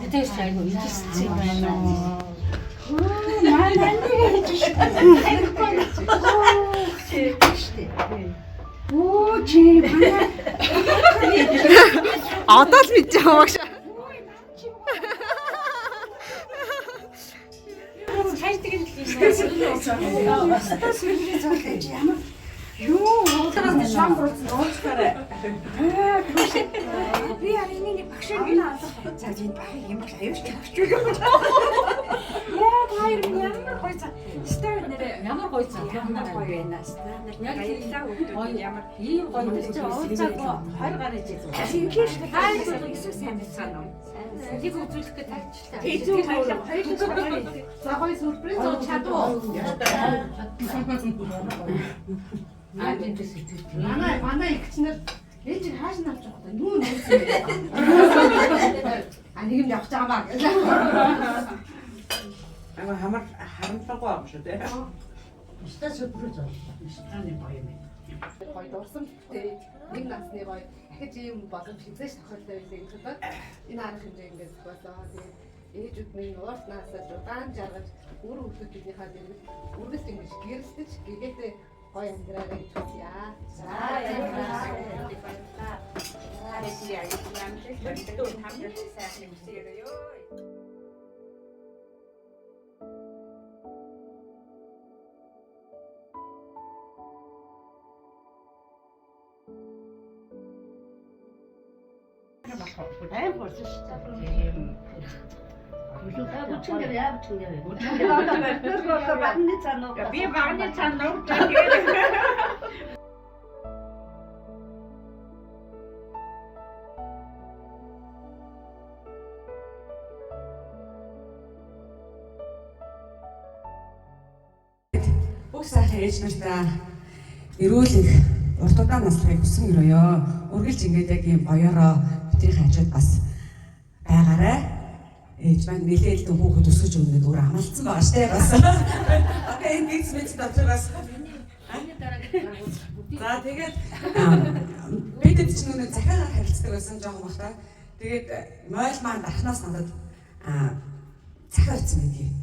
Тэтэс айгу идэлцсэн байна уу? Одоо л мэдэж байгаа багш. Юу уутаас шамбарц уучлаарай. Би ариний багшаа гинэ алах. За тийм баг юм аюуш багш юу юм. Яа тайр ямар гоё цаа. Стар нэрээ Ямар гоё цаа. ямар гоё байна. Стар яг баялаа өгдөө ямар Ийм гоё уулзаагүй 20 гараж ирсэн. Шинкиш хайр гэсэн сайн байна уу? Нэг үзүүлэх гэж тавьчихлаа. Тэйзүү хоёр за гоё сүрприз уу чадуу. Аа тийм зүйл. Манай ихчнэр ээж хааш нь авч явах та юу нээсэн бэ? А нэг юм явах байгаа маа гэж. Ама хамар харамсаагүй юм шүү дээ. Өстө сүрприз байна. Станы гоё юм. Гоё дурсан гэхдээ нэг насны гоё дахиж ийм боломж хизээш тохиолдол байсан юм байна. Энэ арга хэмжээ ингээд болоо. Тэгээд ээжүүд минь уурт наасаж удаан жаргаж үр хөлтүүдийнхаа зэрэг үргэлж ингэж гэрэлтэж гэгээдээ гоё амьдраарай гэж хүсье. За Аим болсон шүү дээ. Бүчингэр яа бүчингэр. Би багны цаанаа Бүх сайхан ээж нартаа эрүүл их урт удаан наслахыг хүсэн өрөөё. Үргэлж ингээд яг ийм гоёороо бидний хажууд бас байгаарай. Ээж маань нэлээд л хүүхэд өсгөж өгнөд өөр амлцсан байгаа штэ бас. Одоо энэ бич мэд дотроос за тэгээд бид ч нүг захиагаар харилцдаг байсан жоохон бахта. Тэгээд мойл маань дарахнаас надад захиа утсан байдгийг.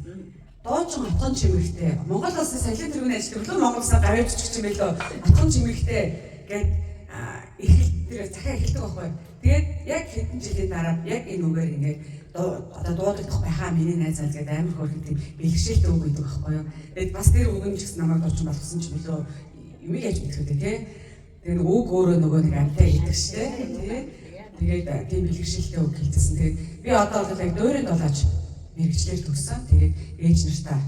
Доочин отгон чимэгтэй Монгол улсын соёлын тэргүүний ажил Монгол улсаа гарч ирчих юм байлоо. Отгон чимэгтэй гээд эхлэл тэр захиа эхэлдэг байхгүй. Тэгээд яг хэдэн жилийн дараа яг энэ үгээр ингээд одоо дуудагдах байхаа миний найз маань гэдэг амар хөөрхөн тийм бэлгшээлтэй үг гэдэг байхгүй юу. Тэгээд бас тэр үг юм ч гэсэн намайг дуучин болгосон ч билүү юм яаж мэдэх вэ тий. Тэгээд үг өөрөө нөгөө нэг амтай гэдэг штэ тий. Тэгээд тийм бэлгшээлтэй үг хэлсэн. Тэгээд би одоо бол яг дөөрөнд болооч мэрэгчлэр төгсөн. Тэгээд ээж нартаа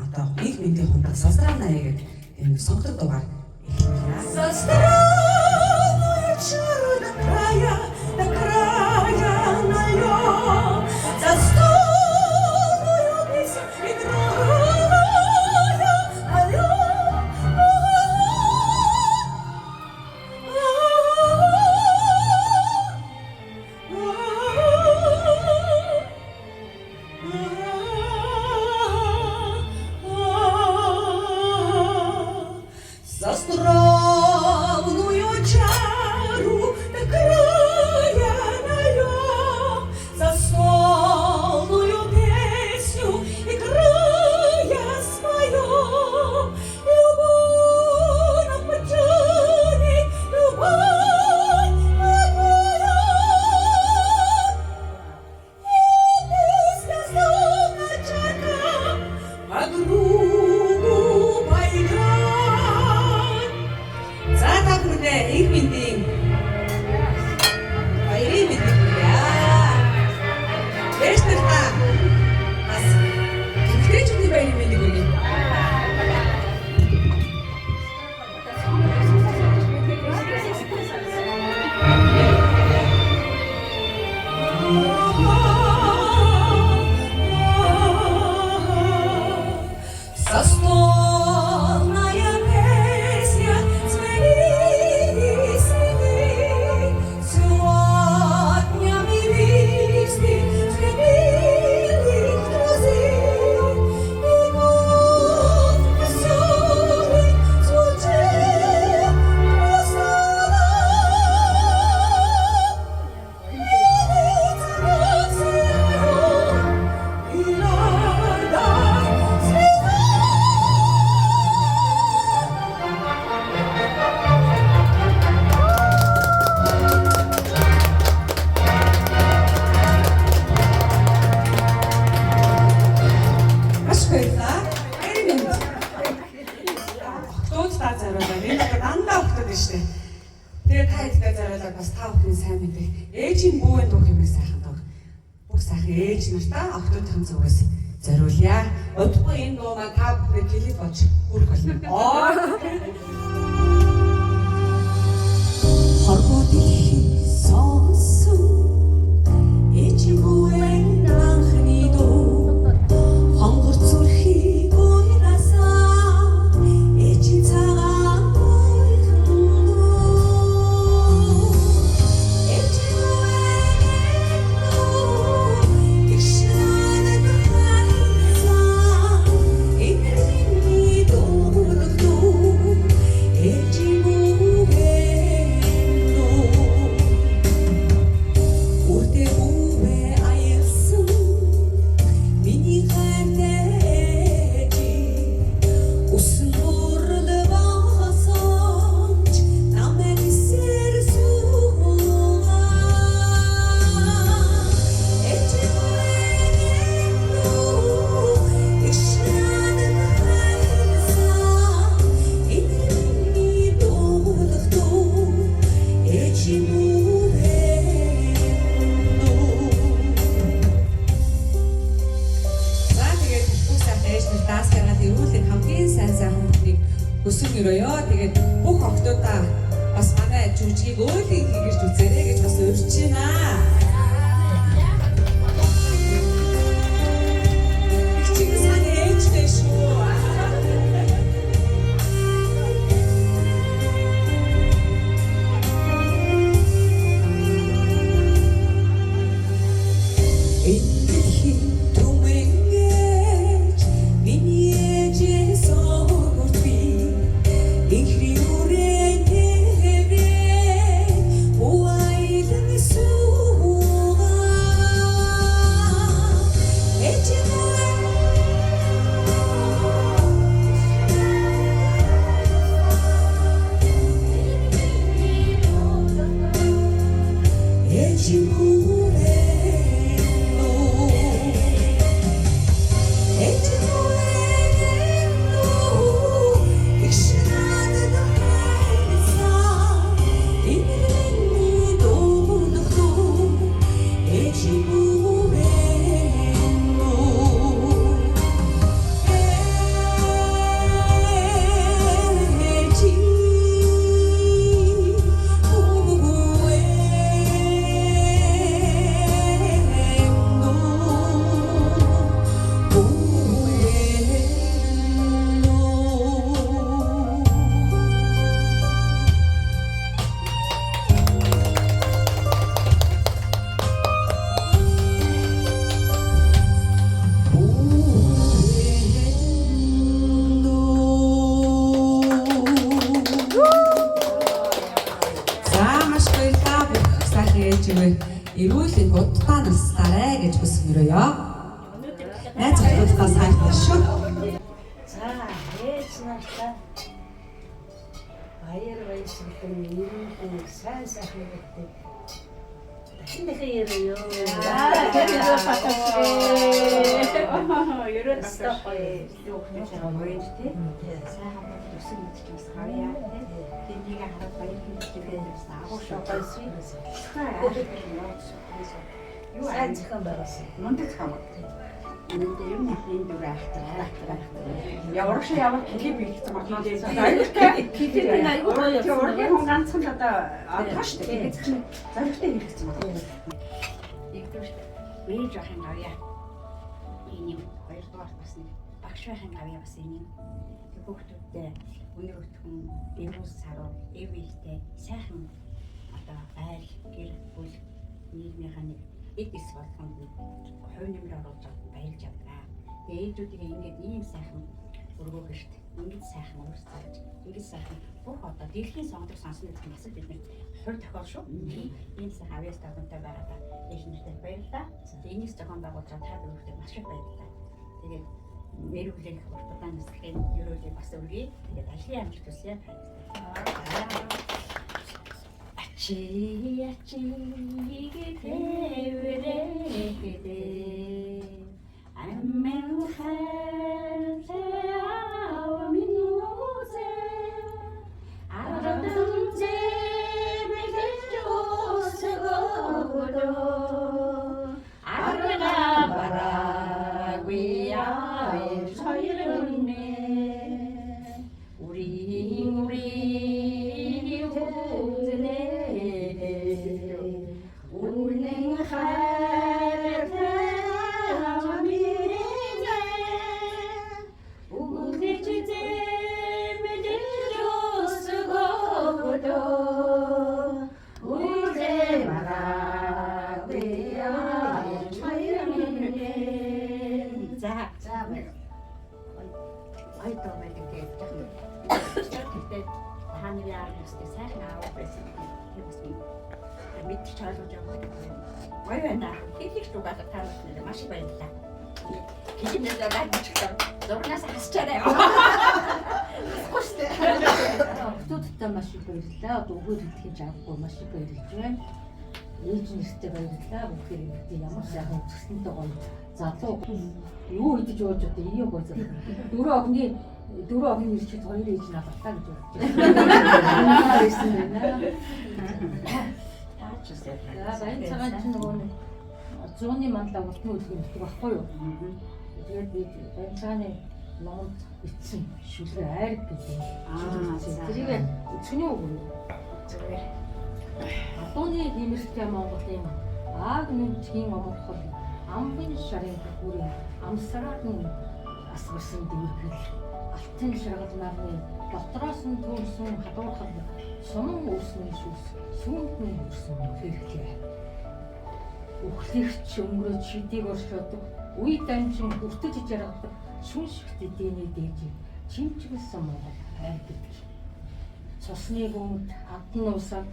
одоо их мэндийн хундаа сасраана гэдэг энэ сонгодог дугаар эхэллээ. Сасраана чарна края на края наё. Застой без играя алё. За здравствуй бүхэн сайн мэдэх ээжийн бүүэн дуу хэмээх сайхан дуу. Бүх сайхан ээж нартаа охтуудын зүгээс зориулъя. Удахгүй энэ дуу маань та бүхэн клип болж хүрэх болно. Хорвоо дэлхий сонсон ээжийн бүүэн анхны дуу хонгор зүрхийг уйрасаа ээжийн цагаан Хүсэл өрөөё. Тэгээд бүх охтуудаа бас манай жүжигийг өөрийн хийгэрч үзээрэй гэж бас урьж байна. Их чинь сайн ээжтэй шүү. Ирүүлэн буддаа настаарай гэж хүсмөрөөё. Найз охтуудаа сайхан шүү. За ээж нартаа баяр баясгалан ирүүлэн сайн сайхан гэдэг дахин ирээё. Ерөөд стопой. Сайхан төсөн мэдчихс харъя. Тэнийг хараад баяр хэлбэрээр агуулшгүй. Юу сайн зохион байгуулсан. Мундаг хамаг. Энд дээр юм нэлийн дүр ахтар. Ямар шиг ямар клип хийсэн байна. Клип аягүй гоё явсан. Ургийн хүн ганцхан одоо тааш тэгээд чинь зоригтой хийсэн байна. Нэгдүгээр вэж ахын авьяа. Энэ хоёрдугаар бас нэг багш ахын авьяа бас энэ хүүхдүүдтэй өнөр өтгөн эрүүл саруу эвэлтэй сайхан одоо байр гэр бүл нийгмийнхаа нэг эд эс болгонд хувь нэмэр оруулж баярлж авдаг. Тэгээ ээжүүдийг ингээд ийм сайхан өргөө гэрт ингээд сайхан өөрсдөж ингээд сайхан бүх одоо дэлхийн сонгох сонсон гэдэг нь бас бид нэг хувь тохиол шүү. Ийм сайхан авьяас тавтай байгаадаа ээж нэртэй баярлалаа. Энийг зохион байгуулж та бүхэнд маш их баярлалаа. Тэгээд нэрвлэх хурдан нэсгэн ерөөлийг бас өргөе. Тэгээд ажлын амжилт хүсье. Ачи гэтэвэрэгдэ амэн хайртаа минузе арадам зэмэлж Үнэн хайртай амирээ үгүйч зэмлэл өсгөөдөө үгүй мараа за ой тоо мэдээ гэхдээ хааны яар гэстэй сайхан аав байсан юм мэдчих ойлгож байгаа. Ой байна. Хийх шүү байгаа таамаглаад маш их баярлалаа. Хичнээн даа бичлээ. Зурнаас хасчаарай. Хүстэй. Хотуудтай маш их баярлалаа. Одоо өгөр итгэж авахгүй маш их баярлж байна. Ээж нэртэй баярлалаа. Бүхээр ихтэй ямар сайхан өсгөнтэй гоё залуу. Юу идэж ууж одоо ийг гоё залуу. Дөрөв охины ирчид хоёр ээж надартаа гэж бодож байна. За баян цагаан чинь нөгөө зууны манлаа ултны үлгэн гэдэг баггүй юу? Тэгээд би баян цагааны номонд бичсэн шүлгээ айр гэдэг. Тэрийг өчгний үг үү? Зүгээр. Адууны хэмэрхтэй Монголын ааг нүдгийн оморхол амбын шарын бүрийн амсраагийн асгарсан дэргэл алтын шаргал нарны дотроос нь төрсөн хадуурхал суман үүсний шүүс сүүмтний үрсэн хэрэглээ. Үхлэгч өнгөрөж шидийг оршоодог үе дамжин хүртэж жаргадаг шүн шиг дэдэний дээж чимчгэлсэн Монгол айр гэдэг. Цусны гүнд адны усад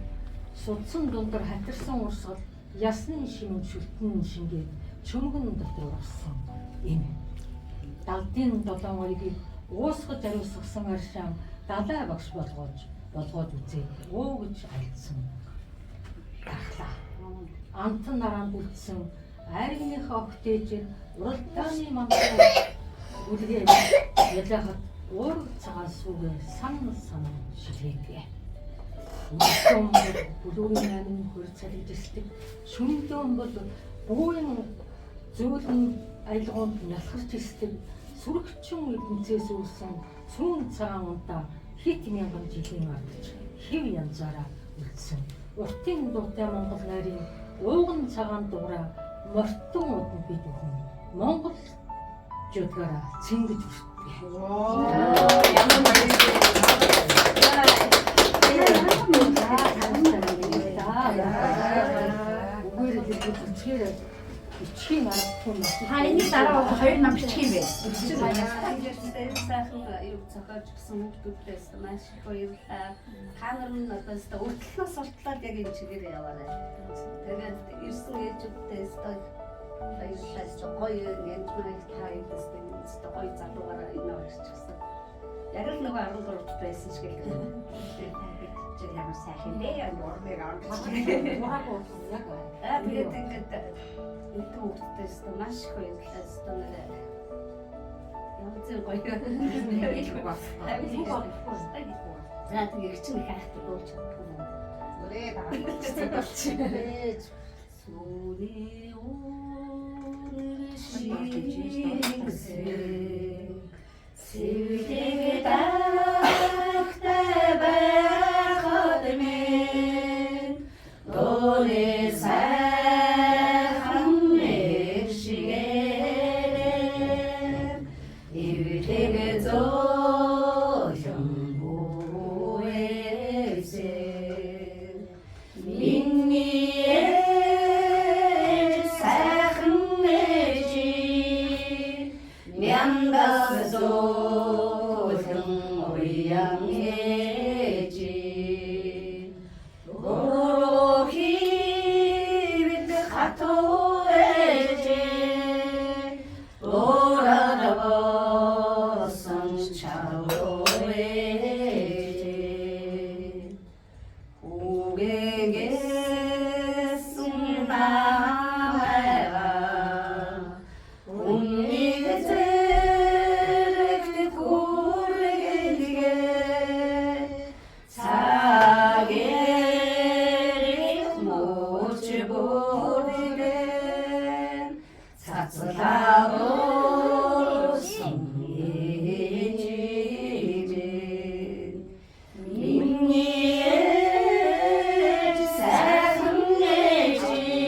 судсан дундор хатирсан урсгал ясны шимэн шүтэн шингээд чөмгөн дотор орсон юм. Далдын долоон оёгийг уусгаж ариусгасан аршаан далай багш болгоод үзээ оо гэж альцсан ахлаа. Антан нараанд үлдсэн айргийнхаа огт ээжээр уралдааны мандаа үлгээ ялахад уург цагаан сүгэ санаа шилгээдэг. Үнэхээр бүлүүрийн амин хөр цалижсдаг шүнтэн бол бүүрийн зөөлөн аялгаунд ялхарч ирсдэг сүрэгчин эдэнцээс үүсэн сүүн цагаан унтаа хит мянган жилийн ардж хэв янзаараа үлдсэн. Уртын дуутай Монгол найрын ууган цагаан дуурай мортон уданд бид бүхэн Монгол жудгаараа цэнгэж хүртдэг. Ямар баярлалаа. Бичгийн аргагүй нь. Хааны дараа хоёр нам бичих юм бэ? Ингээд сайхан юу цохож гисэн хүмүүстээс маш их баярлалаа. Та нар нь одоо өртлөөс уртлаад яг энэ чигээр яваарай. Тэгээд ирсэн ээжүүдээс баярлалаа. Гоё ингэж маяг таараас гоё залуугаараа энэ орчихсан. Яг л нөгөө 13-т байсан шиг л. Чи ямар сайхан дээ нормыг авч. Тэгээд ингээд энэ хүүхдээс маш их баярлалаа. Ямар зөв гоё. За тэгээд чинь их хайртай болж чадсан юм. Үрээ даалцсан. Сүний үршигсэн сэвлэг дахтай байхад минь дооны сайхан нэшгээр ивлэг зоолон буэсэ миний сайхан нэжи мяндас зоолон уян нэжи орохивит хатоэжи орарабасан чалоэжи угэгэсэн намайга үннийг зэрэгт хүргэлгээ цагэрийг мууч бүргэн цацлааруулсан ээжийн миний сайхан ээжийн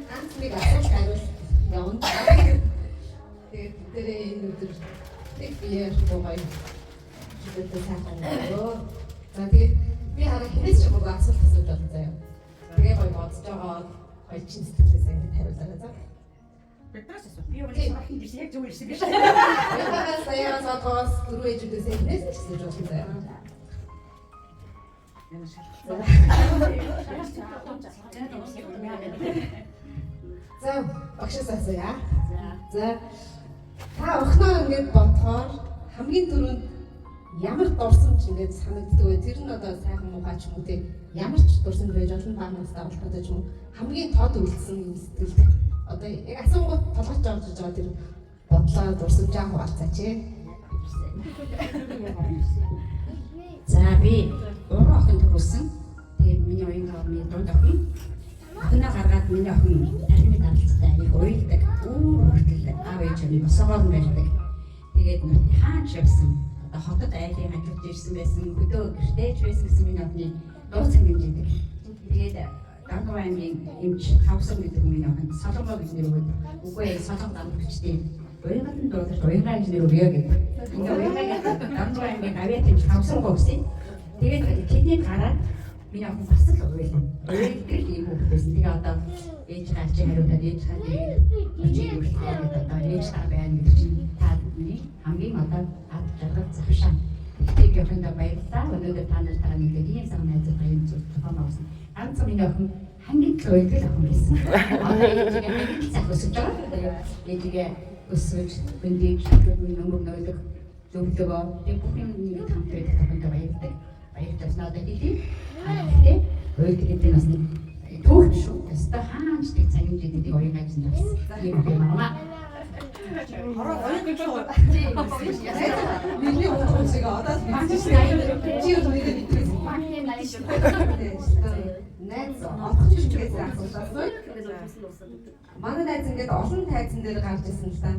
ганц нэг асуулт хариулт явна. Тэгээд тэрээ энэ өдөр нэг биеэр гоё зүйлтэй сайхан болоо. За тэгээд би хараа хинээс ч мөг асуулт асууж байна заяа. Тэгээ гоё бодож байгаа гоё чин сэтгэлээс ингэ хариулаарай за. Биднээс асуу. Би өөрөө санахын дэс яг зөв ирсэн гэж. Яагаад сая сатоос дөрөв ээжүүдээс хинээс ч асууж байна заяа. Яна шалгах. За багшаас асууя. За та охиноо ингэж бодохоор хамгийн түрүүнд ямар дурсамж ингэж санагддаг вэ? Тэр нь одоо сайхан муухай ч юм уу те ямар ч дурсамж байж олон баг настай болоход ч юм уу хамгийн тод үлдсэн юм сэтгэл. Одоо яг асуугууд толгойч орж байгаа тэр бодлоо дурсамж аа хуваалцаач ээ. За би 3 охин төрүүлсэн. Тэгээд миний оюун орны дунд охин. Охиноо гаргаад миний охин тархины давалцтай их уйлдаг. Хүртэл аав ээжийн босоогоор байдаг. Тэгээд хаач явсан. Одоо хотод айлын хажууд ирсэн байсан. Хөдөө гэртеж байсан гэсэн миний охины дуу цаг хэмжээдэг. Тэгээд Дангуй аймгийн эмч тавсан гэдэг миний охин Солонгоо гэж нэр өгөөд. Үгүй ээ Солонгоо амтчтэй. Уянгаан дуудаж уянгаа гэж нэр өгөө гэдэг. Ингээ уянгаа Дангуй аймгийн авиат эмч тавсан гоосэн. Тэгээд тэдний гараад миний охин бас л уйлна. Уйлдаг юм уу гэсэн. Тэгээ одоо ээж гаалч хариулаад ээж гаалыг өчиг үргэлжлүүлээд одоо ээж таа байна гэдэг чинь та бидний хамгийн одоо ад жаргал завшаа. Тэгээд охиндоо баярлалаа. Өнөөдөр та нартай нэг ийм сайн найзтай юм зүйл тохиомсон. Ганц миний охин хамгийн уйлдаг охин байсан. Одоо ээжигээ хамгийн цаг өсөж байгаа. Ээжигээ өсөж биндэг шатлын нөмөр нөлөг зөвлөгөө тэг бүхэн нэг хамт байдаг охиндоо баярлалаа. Баярлалаа надад хэлээ. Гэхдээ өөртөө бас нэг түүх шүү. Тэстэ хаач тэг цагийн дэдийг оюун ажил явсан. Тийм юм аа. Хараа оюун гэж байна. Миний хүмүүсийг одоо чи юу нэг хэлсэн. Махны найш. Найз олох чичгээс асуулаа. Манай найз ингээд олон тайзан дээр гарч ирсэн л та.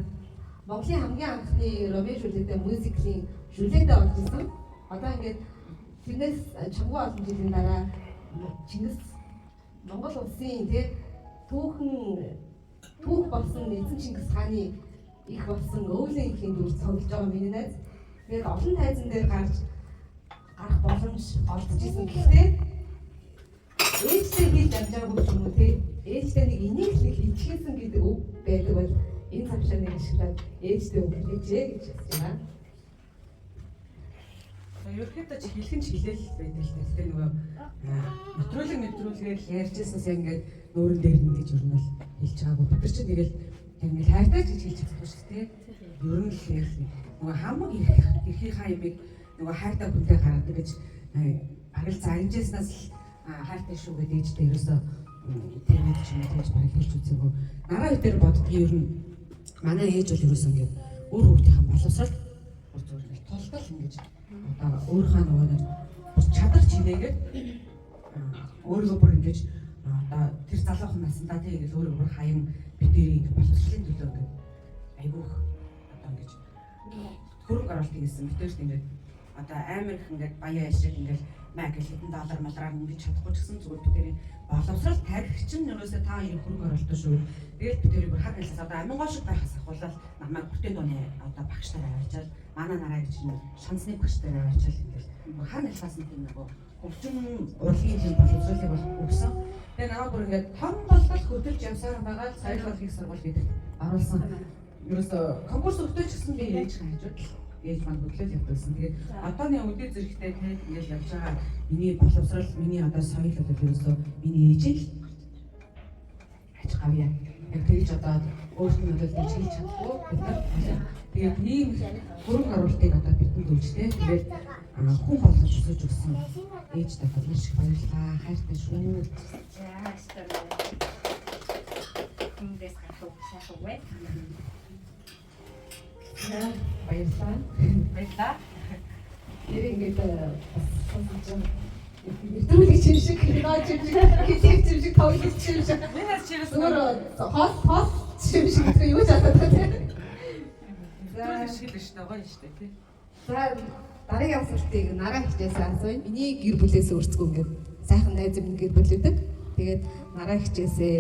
Монголын хамгийн анхны Ромео Жюльеттэй мюзиклийн Жюльеттэй орж ирсэн. Одоо ингээд тэрнээс чамгүй олон жилийн дараа Чингис Монгол улсын тий түүх болсон эзэн Чингис хааны их болсон өвлийн ихийн дүр цуглаж байгаа миний найз. Тэгээд олон тайзан дээр гарах боломж олдож исэн гэхдээ ээжтэй хийж амжаагүй ч юм уу тий ээжтэй нэг энийг л хичээсэн гэдэг үг байдаг бол энэ цавшааны ашиглаад ээжтэй үг хэлээчээ гэж хэлж байна. Ерөнхийдөө чи хэлхэн ч хэлээл байдаг л дээ. Нөгөө нэвтрүүлгээр ярьжсэнээс ингээд нүүрэн дээр нь гэж ер нь бол хэлж байгаагүй. Бид нар чинь тэгэл ингээд хайртай гэж хэлж чадахгүй шүү дээ. Ер нь л нөгөө хамаг эрхийнхаа юмыг нөгөө хайртай хүнтэй гаргадаг гэж арил заримжснаас хайртай шүү гэдэг ээжтэй ерөөсөө тэрмэд ч юм уу тэгж бараг хэлж үзээгүй. Нараа үдээр боддгийн ер нь манай ээж бол ерөөсөө ингээд өөр хүүхдийн боловсрал бүр зүгээр толгол ингэж одоо өөрийнхөө нөгөө чадах чимээгээд өөрийгөө бүр ингэж одоо тэр залуухан насндаа тийм ингэж өөрийгөө бүр хаян бидний боловсролын төлөө ингэ айгүйх одоо ингэж хөрөнгө оруулалт хийсэн битэрт ингэж одоо амар их ингэж баяа ашиг ингэж маяг хэдэн доллар малраар ингэж чадахгүй ч гэсэн зүгээр бидний боловсрол тарих чинь ерөөсөө та хоёрын хөрөнгө оруулалт шүү. Тэгэл бидний бүр хаг хэлээс одоо амингоо шиг байхаас ахвал намайг бүртэн дууны одоо багш нараа авчаад манай нараа гэж нэг шансны багш нараа авчаад ингээл хаг хэлээс нэг нөгөө хөгжим урлагийн юм боловсролыг бол өгсөн. Тэгээ намайг бүр ингээд том болгол хөдөлж явсаар байгаа соёл урлагийн сургууль гэдэг оруулсан. Ерөөсөө конкурс өгдөөч гэсэн би ээж хажууд ээж маань хөдлөл явуулсан. Тэгээд одооны өдөр зэрэгтэй тэгээд ингээл явж байгаа миний боловсрол, миний одоо соёл бол ерөөсөө миний ээжийг аж гавьяа. Яг тэгж одоо өөртөө нь хэлж чадахгүй бид нар тэгээд ийм хөрөнгө оруулалтыг одоо бидэнд өгчтэй. Тэгээд хүн болгож өсөж өгсөн ээжтэй маш их баярлалаа. Хайртай шүү. За хэвээр хүндээс гарах сайхан бай. Баярлалаа. Баярлалаа. Тэр ингээд бас сонсон нэвтрүүлэг чинь шиг кино чинь шиг тоглож чинь шиг Минь чирээс хол чинь шиг юу ч асууж байна. За шиг л шүү дээ гоё шүү дээ тий. За дараагийн асуултыг нараа хичээс асууя. Миний гэр бүлээс өөрсгөө ингээд сайхан найз минь гэр бүл үүдэг. Тэгээд нараа хичээсээ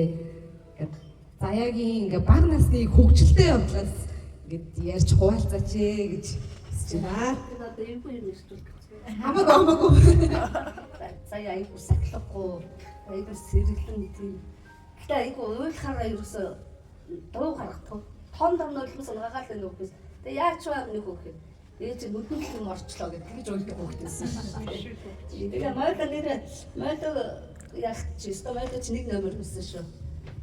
Заяагийн ингээ баг насны хөгжилтэй явдлаас ингээд ярьж хуваалцаач гэж хүсэж байна. Одоо юм нэрчүүлэх. Хамаагүй. Заяа айгу сахилахгүй, айгу сэргэлэн тийм. Гэтэ айгу уйлахаараа ерөөсөө дуу гаргахгүй. Тон дорнойлмос унгаагаал энэ хөөс. Тэгээ яаж ч байгаа нэг хөөх. Ээж нүднэлт юм орчлоо гэдэг тэгж уйлдаг хөөхтэйсэн. Тэгээ модо яг чи стомато ч нэг номер хүссэн шүү.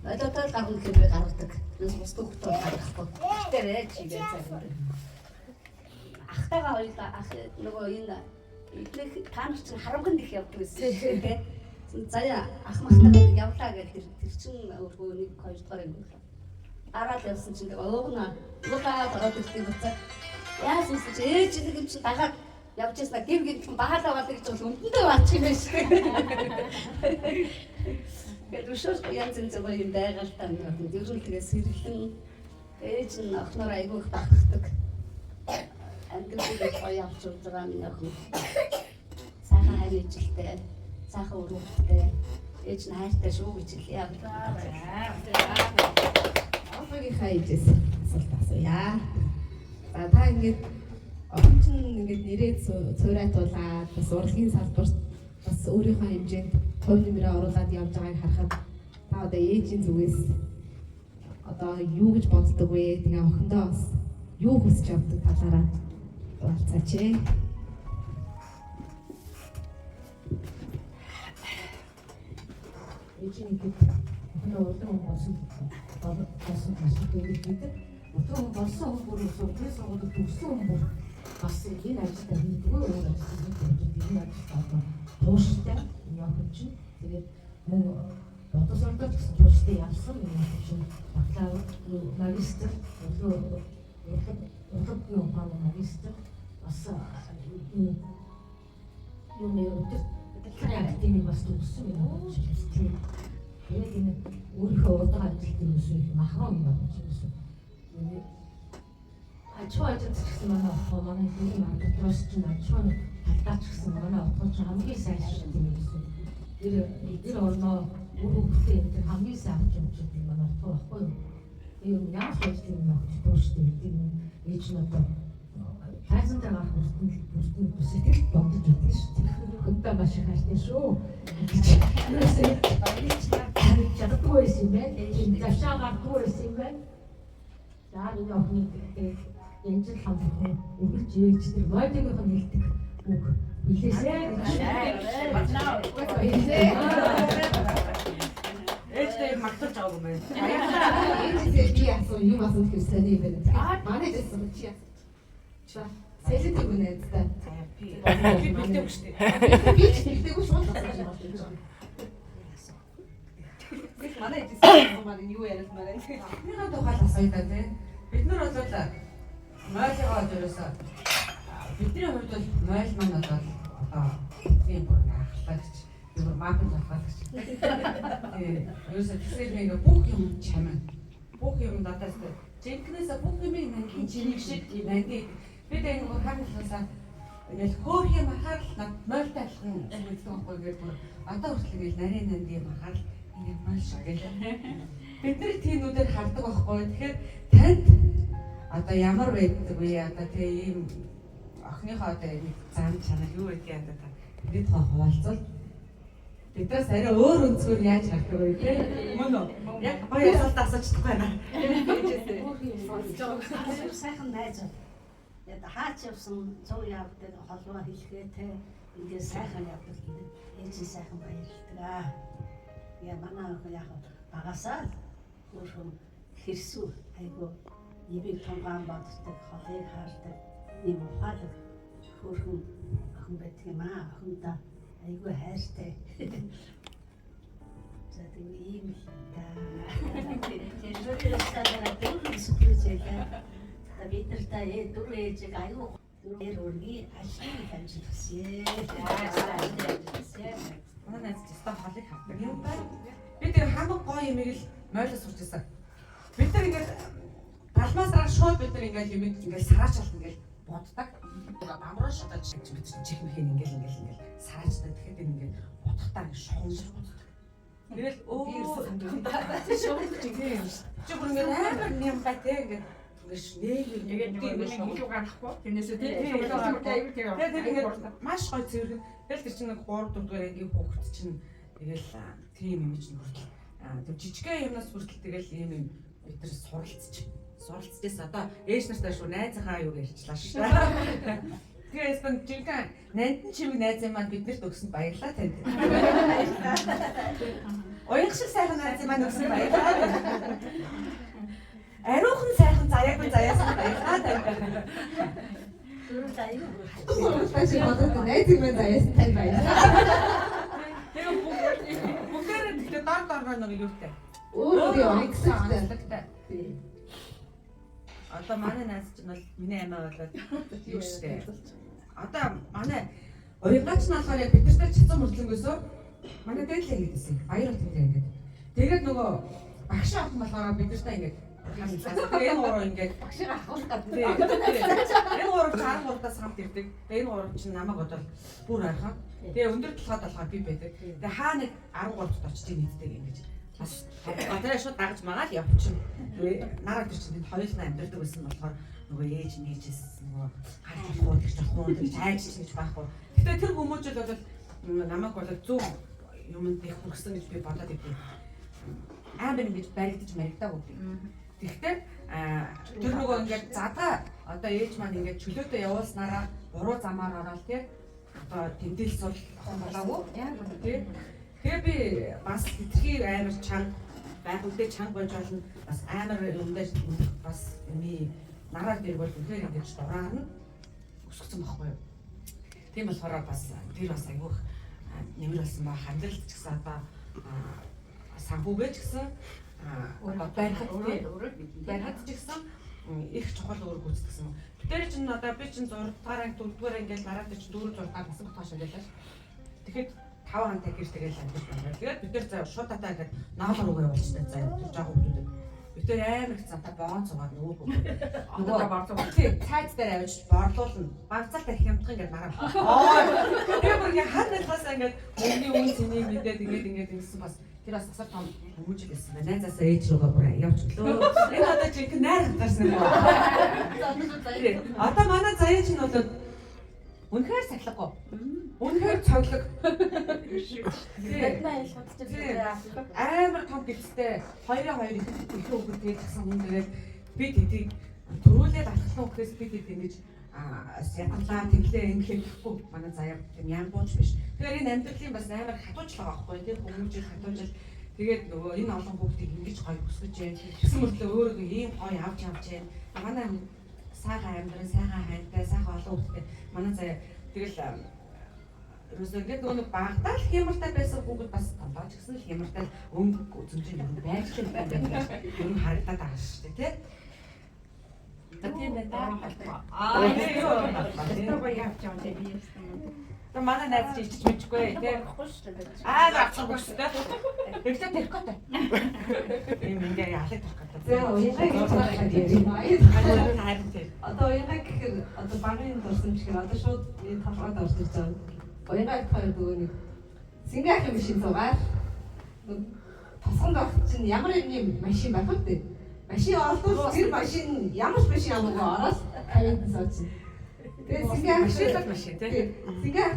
Модотол гаргах гэхээр би гаргадаг. Бас бус хөхтөө гаргахгүй. Тэр чи гэж цаасан. Ахтайгаа хоёулаа ах нөгөө энэ эдгээр таамч чинь харамганд их явдаг гэсэн тийм. Заяа ах махтайгаа явлаа гэдэг тэр чинь өөрөө нэг хоёр дахь юм байна. Араад явсан чинь уугна лугаа ороод ирсэн буцаа. Яасан чи ээж нэг юм чинь дагаад явж яснаа гин баалаа болдог гэж бол үнэндээ баачих юм биш. Тэгээд өшөөс янз янз юм байгаалтаа нэг ер нь тэгээ сэргэлэн ээж нь охноор айгүй их багтдаг. Ангилдаг гоё авч удаа миний охин. Сайхан хайр ижилтэй, сайхан өрөвдөлтэй. Ээж нь хайртай шүү гэж хэлье. Охиныхаа ээжээс асуулт асууя. За та ингээд охин чинь ингээд нэрээ цуурайтуулаад бас урлагийн салбарт бас өөрийнхөө хэмжээнд хувь нэмрээ оруулаад явж байгааг харахад та одоо ээжийн зүгээс одоо юу гэж боддог вэ? Тэгээ охиндоо бас юу хүсэж явдаг талаараа болцооч ээ. Ээжийн хэд охиноо удаан болсон гэдэг. Удаан болсон хүмүүс өөрөөс сургууль төгссөн хүмүүс бас энэ ажилдаа хийдгүү өөр ажилтнууд энэ ажилдаа тууштай явж чинь тэгээд мөн бодосондоо гэсэн тууштай явсан юм чинь бакалавр магистр урлагийн магистр бас юм өдөр академи бас төгссөн юм чинь тэгээд энэ өөрийнхөө удаан ажилтны үеийг махрон юм байна. Ачаа ажилласан манай охин манай хэдийн магадгүй чинь ачаа талдаач гэсэн манай охин чинь хамгийн сайн шүү дээ гэсэн. Тэр орноо өөрөөхтэй энэ хамгийн сайн юм шиг манай охин байхгүй юу? Ийм яаж хийж тийм охин шүү дээ. Ээж нь одоо тайзан дээр гарах бүртэн бүсэтгэл бодож өгдөө шүү дээ. Хөнтөө маш их хайртай шүү. Юусээ чаддгүй байсан юм байна. Энэ ташаа гарахгүй байсан юм байна. За энэ охин энэ жил хамтхан үргэлж ээж тэр модигийнх нь хэлдэг үг билээсээ. Ээжтэй магтаж байгаа юм байна. Ээжтэй би асуу юм асуух гэсэн юм байна. Манай дэсэн чи асууж. Чаа. Сэлэдэг үнэ гэдэг. Би бэлдээгүй шүү дээ. Би ч бэлдээгүй шүү дээ. Манай дэсэн маань юу яриад байна. Миний тухай асууя та тийм. Бид нар бол мойлгоо дээрээс бидний хувьд бол мойл маань одоо тийм бүр ахлагч зүгээр маркет ахлагч. Ерөөсөө тэгэхээр нэг бүх юм чамаа. Бүх юм надаас жинкнээс бүх юм ингийн чиний шиг юм анги. Бид энэ нэг хаглаасаа ингээл хөөх юм ахаар над мойлтай алхан гэдэг байхгүй гээд бүр одоо хүртэл ингээл нарийн нанд юм ахаар ингээд мойл шиг гэлээ. Бид нар тиймүүдээр хардаг байхгүй. Тэгэхээр танд одоо ямар байдаг вэ? Одоо тэгээ ийм охиныхоо одоо нэг зам чанар юу гэдгийг одоо та бид хуваалцвал бидээс арай өөр өнцгөр яаж харах вэ те? Мөн үү? Яг гоё асуулт асуучих байна. Сайхан найз. Яг хаач явсан цог явдаг холбоо хэлгээ те. Ингээд сайхан явдаг гэдэг. Ээж сайхан баярлалаа. Я манай охин яг багасаа өөрөөр хэрсүү айгу ивэг тонгаан боддог, холыг хаардаг, нэг ухаалаг хөөрхөн охин байдаг юм аа. Охинтой айгу хайртай. За тийм ийм л та. Тэр дөрөв сүлжээгээ. Та бид нар та дөрөв ээжийг айгу дөрөв өргий ашиг хэмжүүлсэн. Манай найз ч өстой холыг хавдаг юм байна. Бид тэр хамаг гоё юмыг л мойлоо сурч байсан. Бид нар ингээд талмаасраа шууд бид нар ингээд юм ингээд сараачаалт ингээд боддог. Бамруу шатаж чих мэхэн ингээд сараачдаг. Тэгэхээр бид ингээд бодохтаа шоонж боддог. Тэгэл Би ирсэн сандрын шуурч юм шүү. Чи бүр ингээд амар юм бай те ингээд Тэгээд нэг илүү гарахгүй. Тэрнээсээ тэгээд маш гоё цэвэрхэн. Тэгэл тэр чинь нэг 3 4 дугаар ангийн хүүхэд чинь тэгэл тийм юм чинь хүртэл тэг жижигхэн юмнаас хүртэл тэгэл ийм юм бид нар суралцчихээс одоо ээж нартай шүү найзынхаа юу ярьчлаа шүү. Тэгээд спэн жинхэнэ нандин чимэг найз юм маань биднэрт өгсөнд баярлалаа танд. Оёх шиг сайхан найз юм маань өгсөнд баярлалаа. Ариухан сайхан заяагүй заяасан баярлалаа танд. Түрүү заяа. Тааши бодоод найз юм заяасан тань баярлалаа. Тэгээ бүгдээр тэгтээ дор нэг юутай. Өөрөө онцгой. Одоо манай найз чинь бол миний аймаа болоод юу штэ. Одоо манай оюугач нь болохоор яг бид нартай чицэн мөрдлөнгөөсөө манай дээдлээ хийдсэн. Баяр хөтөлбөр ингээд. Тэгээд нөгөө багш авах болохоор бид нартай ингээд энэ гурав ингээд Багшийг ахуулах гэдэг. Энэ гурав 13-аас хамт ирдэг. Энэ гурав чинь намайг бодвол бүр ойрхон. Тэгээ өндөр толгойд болохоор би байдаг. Тэгээ хаа нэг 13-д очиж нийтдэг ингэж. Бас одоо шууд дагаж магаал явчихна. Нараа тэр чинь хоёулаа амьдэрдэг байсан болохоор нөгөө ээж нээжээс нөгөө харахгүй гэж авахгүй гэж айж гэж байхгүй. Гэтэ тэр хүмүүжил бол намайг бол зөв юмд их хүрсэн гэж би бодоод идэв. Амар ингэж баригдаж маригдаагүй. Тэгэхдээ тэр нөгөө ингээд задаа одоо ээж маань ингээд чөлөөтэй явуулснараа буруу замаар ороод тий одоо тэмдэглэл сул болоогүй. Тий. Тэгээ би бас хэтэрхий амар чанга байх үедээ чанга болж болно. Бас амар юмдаа бас миний нараар дээр бол үнээр ингэж дураарна өсгсөн байхгүй юу. Тийм болохоор бас тэр бас айгүйх нэмэр болсон ба хандлт ч гэсэн одоо санхүүгээ ч гэсэн барихад ч гэсэн их чухал өөр гүйцэтгэсэн. Тэр чинь одоо би чинь 6 дугаар анги 4 дугаар анги дараа дээр чинь 4 6 бас багтааш байлаа. Тэгэхэд 5 хантай гэр тэгэл амьд байна. Тэгээд бид нэр заа шууд татаа ингээд наалар угаа явуулчихсан заа тэр жаа хүмүүсд. Бид нэр амар их цантаа боон цугаад нөгөө одоо борцоо тий цайз дээр авиж борлуулна. Банцаалтаа их юмдах ингээд нараа. Тэгээ бүр ингээд хад талаасаа ингээд өмнөний үн цэнийг мэдээд ингээд ингэсэн бас тэр бас асар том хүмүүжил байсан байна. Найзаасаа ээж рүүгээ бүр явчихлоо. Энэ одоо жинхэнэ найр хатарсан юм байна. Одоо манай заяа чинь бол үнэхээр сахилгагүй. Үнэхээр цоглог. Амар том гэлтэй 2-2 их хүүхэд гэсэн хүн тэгээд би тэдийг төрүүлээд алхсан хүүхдээс би тэд ингэж ядлаа тэглээ ингэхгүй манай заяа юм янгууч биш. Тэгэхээр энэ амьдралын бас амар хатуучлага байхгүй тийм хүмүүжил хатуужил тэгээд нөгөө энэ олон хүүхдийг ингэж гоё өсгөж जैन гэсэн мөртлөө өөрөө ийм гоё авч जैन манай сайхан амьдрал сайхан хайртай сайхан олон хүүхдтэй манай заяа тэгэл ерөөсөө ингээд нөгөө багтаал хямртай байсан хүүхэд бас тондоо ч гэсэн хямртай өнгө үзэмжийн юм байж л байна. Юм харагдаад байгаа шүү дээ тийм. Тийм байна. Тэр яг ч юм дээ би яасан. Тэр манай найз чи ичж мэдэхгүй тийм. Авахгүй шүү дээ. Эхлээ тэрх гэдэг. Ийм ингээ ялах тэрх гэдэг. За одоо уянгаа гэхээр одоо багын дурсан ч гэхээр одоо шууд энэ толгойд орж ирж байгаа. Уянгаа хоёр нөгөө нэг сингаах машин цугаар тосгонд авах чинь ямар нэгэн машин байх вэ? Машин олдвол тэр машин ямар ч машин амгаа ороод тавиад суучих. Тэгээд сингаах машин тийм. Сингаах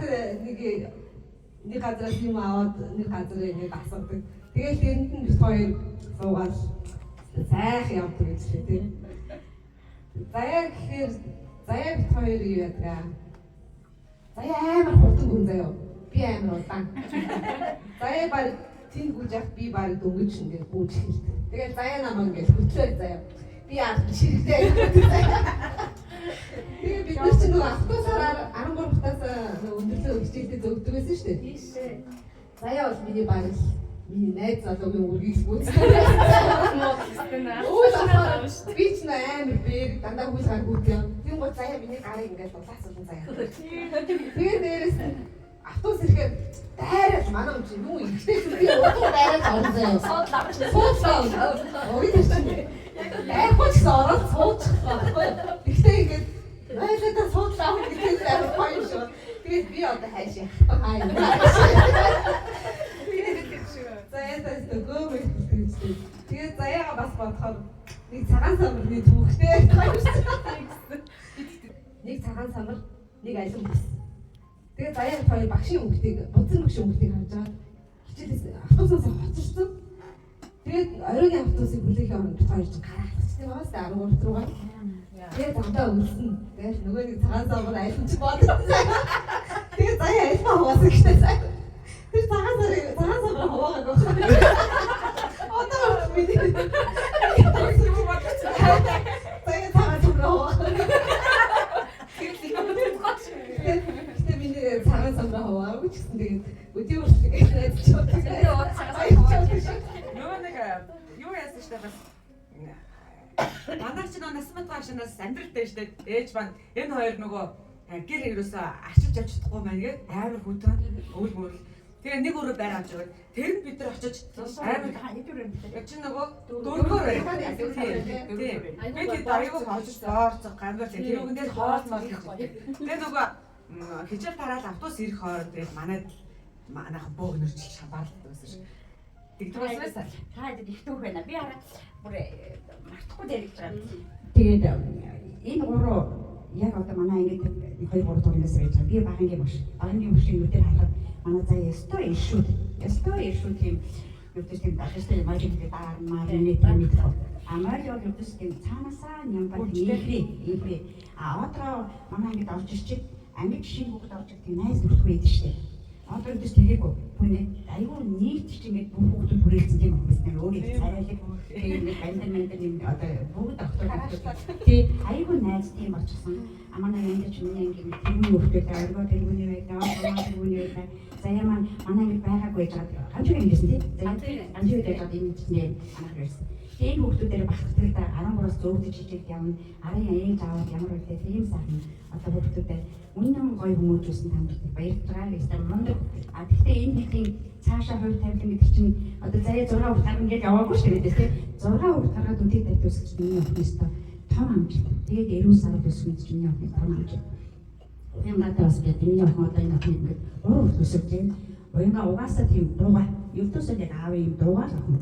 нэг газраас юм аваад нэг газар ингэ асуудаг. Тэгээд тэрэнд нь бид хоёр суугаад сайхан явдаг гэж тийм. Заяа гэхээр заяа бид хоёр юу яадаг. Заяа амар хурдан хүн заяа. Би амар удаан. Заяа баг тийм гүйж ах би баг дөнгөж ингэ гүйж хэлдэг. Тэгээд заяа намаа ингэ хөтлөө заяа. Би ард ширхтэй. Тэгээ бид нар чинь нөгөө автобусаар 13-таас өндөрлөө хичээлдээ зөгдөг байсан шүү дээ. Тийшээ. Заяа бол миний баг миний найз залуугийн үргийг гүйцэтгэв. Би ч амар бэр дандаа хөл гар гүйдэг. Тийм гол заяа миний гарыг ингээд дулаасуулсан заяа. Тэгээ дээрээс автобус ирэхээр дайраад манай юм чи юу ихтэй би удаа дайраад орсон заяа. Суудлаа. Ой тийм. Айхууч ороод суучих байхгүй. Ихтэй ингээд найзаа суудлаа гэдэг амар гоё шүү. Тэгээд би одоо хайш яах вэ? Заяа өгөө мэй хэлдэг. Тэгээд заяага бас бодохоор нэг цагаан самарны түүхтэй нэг цагаан самар, нэг алим бас. Тэгээд заяа хоёр багшийн хүүхдийг, бузар багшийн хүүхдийг харж байгаа. Хичээлээс автобусаас хоцорсон. Тэгээд оройн автобусыг хүлээхийн оронд хоёр ч гараа хатчихсан байгаас 13 руугаа. Тэгээд замдаа үлсэн. Тэгээд нөгөө нэг цагаан самар алимч бодсон. Тэгээд заяа альма хаваасан гэхтэй заяа. Тэр цагаан самар хаваагаа гоо. Одоо миний заяа цагаан самар хаваа. Гэтэ миний цагаан самар хаваагүй ч гэсэн тэгээд өдөө үрсэг найдаж байна. Нөгөө нэг юу яасан штэ бас манай ч нөгөө насмат гашнаас амьдралтай штэ ээж маань энэ хоёр нөгөө гэр ерөөсөө арчилж авч чадахгүй маань гээд амар хүтэн өвөл мөрөл тэгээ нэг өрөө байр авч өгöd тэр нь бид нар очиж амар яг чи нөгөө дөрөвөр би тэд аягүй хоолж доорцог гамбар тэр үгэндээ хоолмол тэгээ нөгөө хижээл тараал автобус ирэх хооронд тэгээд манайхан бөөгнөрч шабаалт байсан шүү. Тэгдэг байсан. Хаад их түүх байна. Би хараа бүр мартахгүй дэрэж байгаа. Тэгээд энэ гурав яг одоо манай ингээд 2-3 дугнаас байж байгаа. Би багангийн бушийн үдээр харахад манай заяа эстөө тийм юутай тийм дахистай маягийн даармаар нэг тийм мэдээ. Амар яг юутай тийм цаанаасаа нямбар ийхри. Одоо манай ингээд орж ирчих амиг шиг бүгд орж ирэх тийм найз нөхдөд байдаг шүү дээ. Одоо үдээс тэгээгүй бүний аюу нийт ч ингэж бүх хүүхдүүд хүрээлцсэн юм байна. Өөрөө царайлаг тийм нэг бандер юм одоо бүгд автомат. Тэгээ аюу найз тийм болчихсон. Манай энэ ч миний ингэ тэрүүний хүүхдүүд аюу тэрүүний байдаг, манай тэрүүний байдаг. Заяа маань манай ингэ байгаагүй гэж хамжиг юм гэсэн тийм. Хамжиг гэдэг энэ чинь анх ирсэн. Тийм хүүхдүүдээр багтдаг 13-аас зөөгдөж хичээлд явна. Арын аян заавал ямар үедээ тийм сайхан одоо хүүхдүүдээ үнэн гоё хүмүүжүүлсэн тамирчид баярлалаа гэсэн мундаг. Гэхдээ энэ хэдийн цаашаа хувь тавилан гэдэг чинь одоо заяа 6 хүүхд гарна гэж яваагүй шүү дээ тийм. 6 хүүхд гараад үдийг тавьчихсан чинь миний охиностоо том амжилт. Тэгээд 90 сард өссөн чинь миний охин том амжилт. Уянгатай бас бид миний охин одоо энэ охин ингээд 3 хүүхд өсөж байна. Уянга угаасаа тийм дуугаа. Өвдөөсөө яг аав юм дуугаа л охин.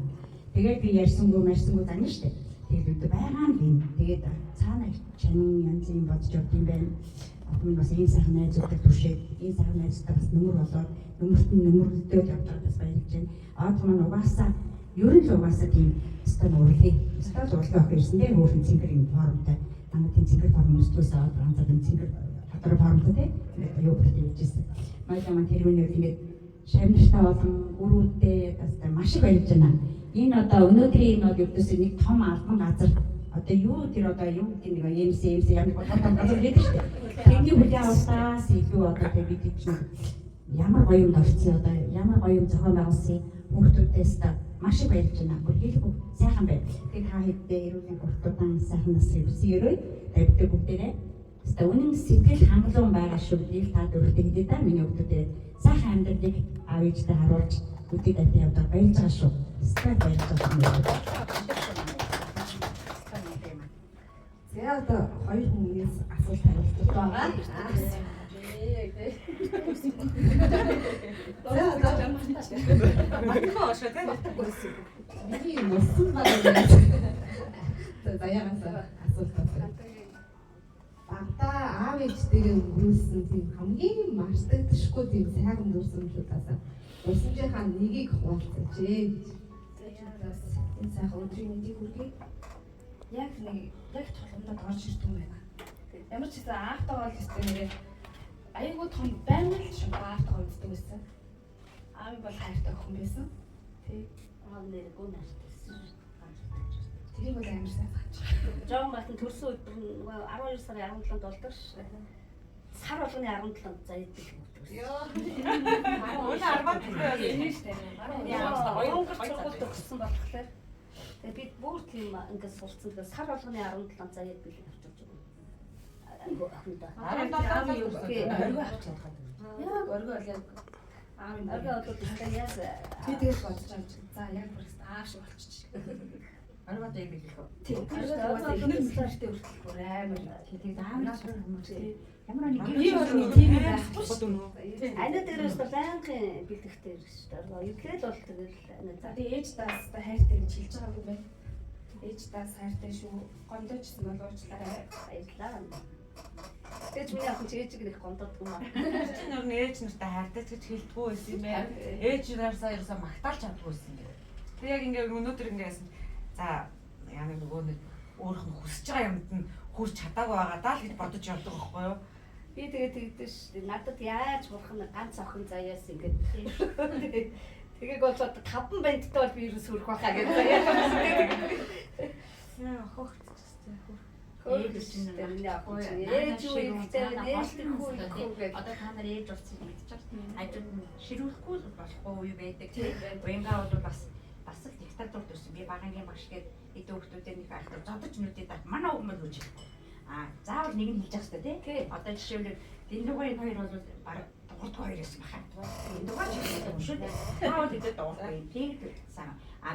Тэгээд би ярьсангүй занна штэ. Тэгээд үүд байгаа юм. Тэгээд цаана чанин янз юм бодож явд юм байна. Атмын бас ийм сайхан найзуудтай түшээд, ийм сайхан найзтай бас нөмөр болоод, нөмөрлөлтөд явж байгаа бас баярлж байна. Аад маань угаасаа ер нь л угаасаа тийм стан урлагийг, стан урлагийг авах ирсэн дээ. Хөөрхөн цэнгэр юм формтой. Манай тийм цэнгэр форм өсдөөс аваад ганцаар энэ цэнгэр дотор формтой тийм юу гэдэг юм жийсэн. Манай тэрүүний үед ингээд шавнартай болон гүрүүтэй бас маш их баярлж байна. Энэ одоо өнөөдрийн энэ бол өвдөсөө нэг том албан газар одоо юу тэр одоо юу гэдэг нэг ЕМС ямар том газар гэдэг шүү дээ. Тэний хүлээ авалтаас илүү одоо тэр бид чинь ямар гоё юм орцсон одоо ямар гоё юм зохион байгуулсан хүүхдүүдээс та маш их баярлж байна. Бүхэлдээ сайхан байна. Тэгээд хаа хэддээ эрүүлийн гуртудаан сайхан насрыг өсгөрөө тавьдаг бүгдээрээ. Тэстэ үнэн сэтгэл хангалуун байгаа шүү. Ийг та дөрөвтэй хэлээ да миний хүүхдүүдээ сайхан амьдралыг аав ээжтэй харуулж үдийг атаа явдаг баярлж байгаа шүү. Стад баярлж байгаа. За одоо хоёр хүмүүнээс асуулт хариулт байгаа. За одоо Математикаа ошоо тийм. миний носон байгаа. За ягаас асуулт байна. Багтаа аав ээжтэйгээ өнгөрүүлсэн тийм хамгийн мартагдахгүй тийм сайхан дүрсэмжлүүдээс урсамжийнхаа нэгийг хуваалцаач ээ. Энэ сайхан өдрийн мэндийг хүргэе. Яг толгомдод орж ирдэг юм байна. Ямар ч гэсэн аавтайгаа л хэвчээ нэрээ аягүй том байнга л шүү аавтайгаа үздэг байсан. Аав бол хайртай охин байсан. Тэг аав нэргүй наартайсан. Тэрийг бол амар сайн хаач. Жон батан төрсөн үед нөгөө 12 сарын 17-нд болдог ш. Сар болгоны 17-нд зайдаг юм. Йоо. Өнөө 17-нд энэ шүү дээ. Яа, оюунгар цогцолд өгсөн болохоор тэгээд бид бүр тийм ингээд сурцсан. Тэгээд сар болгоны 17-нд заяад бэлэн авчирч байгаа. Айгу охиндоо. 17-нд юу гэсэн оргоо авч чадах. Яг оргоо л яг оргоо бол яас Би тэгэл бодож байгаа юм. За яг бүрээс аав шиг болчих. Оргод юм хэлэх үү? Тийм. Аргад ихнэр мэлчтэй өртөлгөр амар. Тэгээд аамнаас хүмүүс ямар нэг Би бол тийм байх. байна. Анаа дээрээс байнгын бэлтгэхтэй шүү дээ. Ирэхэд бол тэгэл анаа За би ээж даас хайртай гэж хэлж байгаагүй байна. Ээж даас хайртай шүү. Гондоочсон бол уучлаарай. баярлалаа. Тэгэж миний ах чи ээжийг их гомдод юм аа. Чи нөр ээж нартай хайртай гэж хэлдэггүй байсан юм байна. Ээж нараасаа ерөөсөө магтаалч чаддгүй байсан юм. Тэг яг ингээ өнөөдөр ингэсэн. За яа нөгөө нэг өөрөх нь хүсэж байгаа юмд нь хүрч чадаагүй байгаа даа л гэж бодож явдаг байхгүй юу? Би тэгээд тэгдэж шүү. Надад яаж бурхан ганц охин заяас ингээд тэгээд болоод 5 бандтай бол би юу сүрэх байхаа гэж заяа. Яа хогтчихсан. Хөөж чинь миний ах чинь ээж юу ихтэй нээлтэхгүй гэх. Одоо та нар ээж болсон гэдчихэж хажууд нь ширүүлэхгүй л болохгүй юу байдаг. Уянгаа бол бас л диктатур төсөн. Би багангийн багш гээд эдгээр хүмүүстэй нэг ахтар зодож нүдэд ах манай хүмүүс л үгүй. Заавал нэг нь хэлж явах хэрэгтэй тий. Одоо жишээлбэл Дэндугарын хоёр бол баг дуурдгүй хоёр байсан баха. Дэндугаар ч юм шүү дээ. Заавал идэд дуурдгүй. Тэгээд сайн.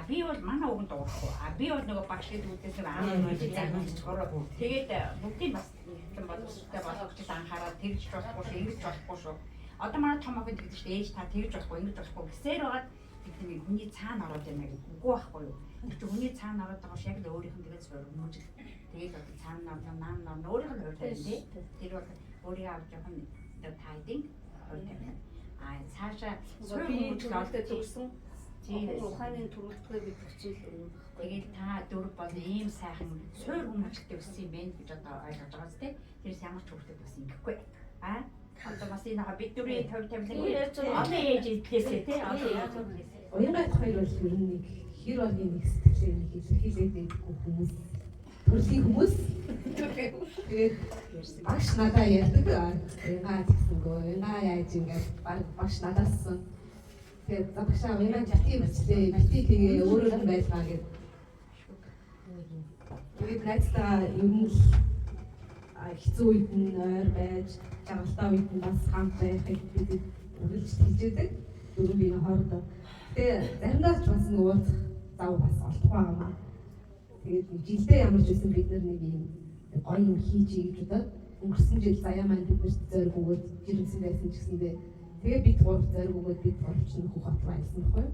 Би бол манай өгөн дуурахгүй. Би бол нөгөө багш гэдэг үгээс аав гэж загнуулж хороо. Тэгээд бүгдийн бас хэм боловсролтой болгож анхаарал тэгж болохгүй шүү, ингэж болохгүй шүү. Одоо манай том охин гэдэг чинь ээж та тэгж болохгүй, ингэж болохгүй гэсээр байгаад бидний хүний цаана ороод байна гэдэг үгүй байхгүй юу? Тэр хүний цаана ороод байгаа шиг л өөрийнх нь тэгээд сүрмөж. Тэгээд одоо цаана наан өөрийнх нь хувьд тий. Тэр бол өөрийгөө авч явах нь тайдинг хувьд. Цаашаа би төлөвлөлтөд төгсөн. тийм Ухааны төрөлтгөө бид хичээл өгнө. тэгээд та дөрв бол ийм сайхан суур хүмүүжлэлтэй өссөн юм байна гэж одоо ойлгож байгаа зү. Тэрс ямар ч хөвгтэй бас ингэхгүй. Одоо бас энэ бид дөрвийн 50 олон ээж идлээсээ тий. Уянгаад хоёр бол ер нь нэг хэр олгийн нэг сэтгэлээр нэг илэрхийлээд байдаггүй хүмүүс. Төрлийн хүмүүс. Тэгээд багш надаа ярьдаг. Уянгаа гэсэнгөө уянгаа яаж ингээд багш надаас тэгээд багшаа уянгаа битгий бичлээ. Битгий тэгээ өөрөө нь байлгаа гэд. Тэгээд найзтайгаа ер нь хэцүү үед нь ойр байж, жаргалтай үед нь бас хамт байхыг бид үргэлж хэлжээдэг. Дөрөв биеийн хоорондоо. Тэгээ заримдаа ч бас нэг уулзах зав бас олдох байгаамаа. Тэгээд жилдээ ямар ч байсан бид нэг юм гоё юм хийж ийж удаад өнгөрсөн жил заяа маань биднэрт зориг өгөөд жирэмсэн байсан ч гэсэндээ тэгээд бид гурав зориг өгөөд бид гурав ч нөхөд хот байсан байхгүй юу?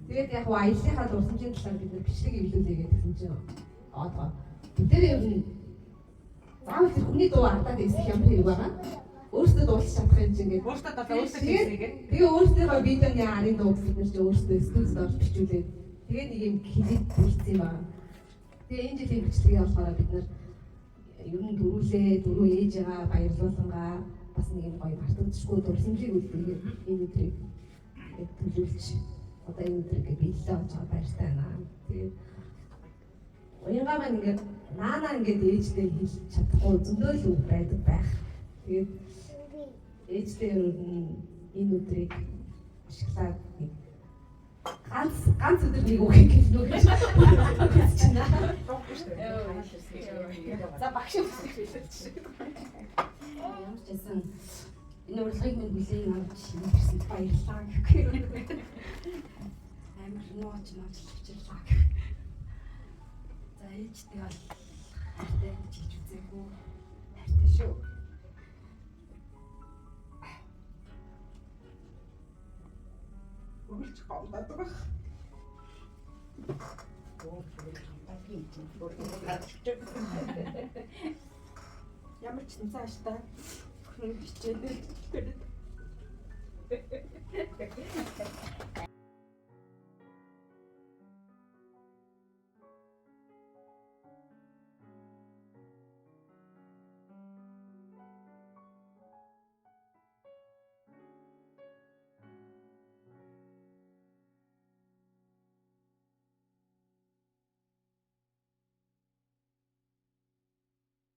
Тэгээд яг аяллахаа дурсамжийн талаар бид бичлэг эвлүүлээ гэсэн чинь одоо тэр ер нь заавал тэр хүний дуу ардаад ирэх юм хэрэг байгаа. Өөрсдөө дуулж чадах юм чинь ингээд Өөртөө одоо өөртөө хийсэйгээ. тэгээ өөрсдийнхөө видеоны арын дуу бид нар өөрсдөө студид орж бичүүлээд тэгээ нэг юм клип хийсэн юм байна. Тэгээ энэ жилийн бичлэгээ болохоор бид нар ер нь дөрөв ээжээгээ баярлуулангаа бас нэг юм гоё мартагдчихгүй дурсамжийг үлдээгээд энэ өдрийг төлөвлөж одоо энэ өдрийг биелээ болж байгаа баяртай байна. Тэгээ уянгаа маань ингээд наанаа ингээд ээжтэй хэлж чадахгүй зөндөө л үг байдаг байх. Тэгээд ээжтэй энэ өдрийг ашиглаад ганц өдөр нэг үг хэлнэ үү гэж байна. За багш юм хэлсэн. Ямар ч байсан энэ урилгыг минь бүлээн авч ирсэн баярлалаа гэхгүй. Амар нууч авчирлаа. За ээжтэй бол хайртай гэж хэлж үзээгүй. Хайртай шүү. Үргэлж гомдоод байгаа. Ямар ч юм цааш та хүн бичээд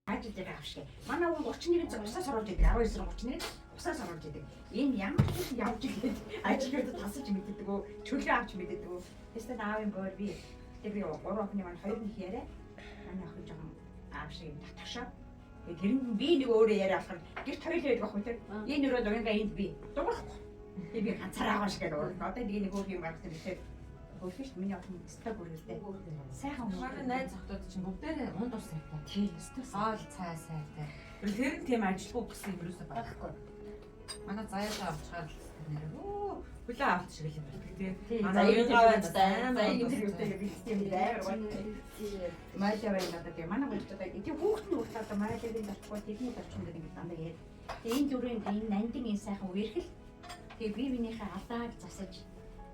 Ажил авшиг. Манай хүн 31 цаг усаас оруулж идэг. 12 сар 31 усаас оруулж идэг. Энэ ямар ч юм явж идэг. Ажлууд тасаж мэддэг үү? Чөлөө авч мэддэг үү? Тэстэн аавын боор би. Тэгээ би 3 охины маань 2 нэг яриа. Манай охин жоохон авшиг татгашаа. Тэгээ тэр нь би нэг өөрөө яриа болохоор гэрт хоёлоо байдаг байхгүй тэр. Энэ өрөө уянга энд би дуурахгүй. Тэгээ би ганцаараа аваа шиг гэдэг. Одоо нэг хөөх юм гаргасан бишээ. Хөрхөж миний охин өстэй бүрэлдээ. Сайхан Манай найз охтууд чинь бүгдээрээ унд ус сайтай. тийм өстэй. Хоол цай сайтай. Тэр нь тийм ажилгүй гэсэн юм юусаа байхгүй. Манай заяалаа авчихаар л нэр хүлээ авч шиг л юм байна. Тийм. Манай уянгаваад заягийн интервьютэй бичсэн юм дээр Майлаваа надад тийм манай болчиход тийм хүүхдийн уртаа Майлавын зарчгүй техник зарчгүй гэдэг дандаа яг. Тэгээ энэ дүрийн энэ нандин энэ сайхан үерхэл тэгээ бие биенийхээ алдааг засаж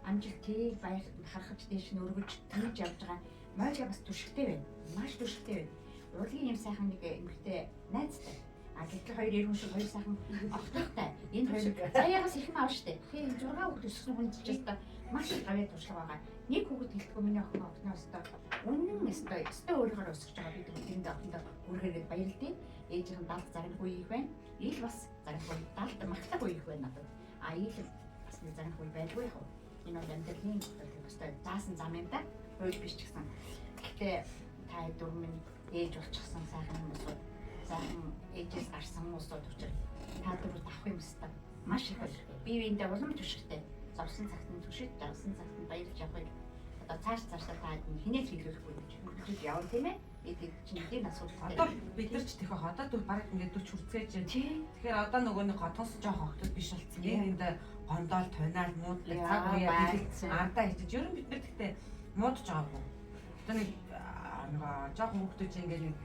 амжилт тийг баяр харахад дэш нь өргөж тэнэж явж байгаа. Майлга бас түшигтэй байна. Маш түшигтэй байна. Урлагийн юм сайхан нэг эмэгтэй найзтай. А гэтэл хоёр иргэн шиг хоёр сайхан огтойтой. Энэ хоёр заяагаас их мав штэ. Тэгээ 6 хүүхд өссөн хүн ч гэсэн маш их гавьяа туршлага байгаа. Нэг хүүхэд хэлтгөө миний охин огтноостой үнэн өстой өөрөөр өсөж байгаа бид тэнд охиндоо үргэлжлээд баярлалаа. Ээжийн далд заримгүй их байна. Ил бас заримгүй далд магтаагүй их байна надад. А ил бас нэг заримгүй байлгүй яг. Энэ бол амьдралын өстой заасан зам юм да. Хууль биш ч гэсэн. Гэтэ та дөрмөн ээж болчихсон сайхан хүмүүсүүд сайхан ээжээс гарсан хүмүүсүүд учраас та дөрөв авах юм өстой. Маш их баяртай. Бие биендээ улам түшигтэй. Зорсон цагт нь түшиж, зарсан цагт нь баярлж явахыг одоо цаашаа та хинээс хэлүүлэхгүй гэж хөргөж явна тийм ээ. Эдгээр чинь нэг асуудал. Одоо бид нар ч тэхэх одоо түр бараг ингээд 40 хүрцээж байна. Тэгэхээр одоо нөгөө нэг готоос жоох хогтод биш болсон. Энд гондоол туйнаар муудлаг цаг уяа ардаа хичээж. Ер нь бид нар тэгтээ муудаж байгаагүй. Одоо нэг жоох хүүхдүүд ингээд нэг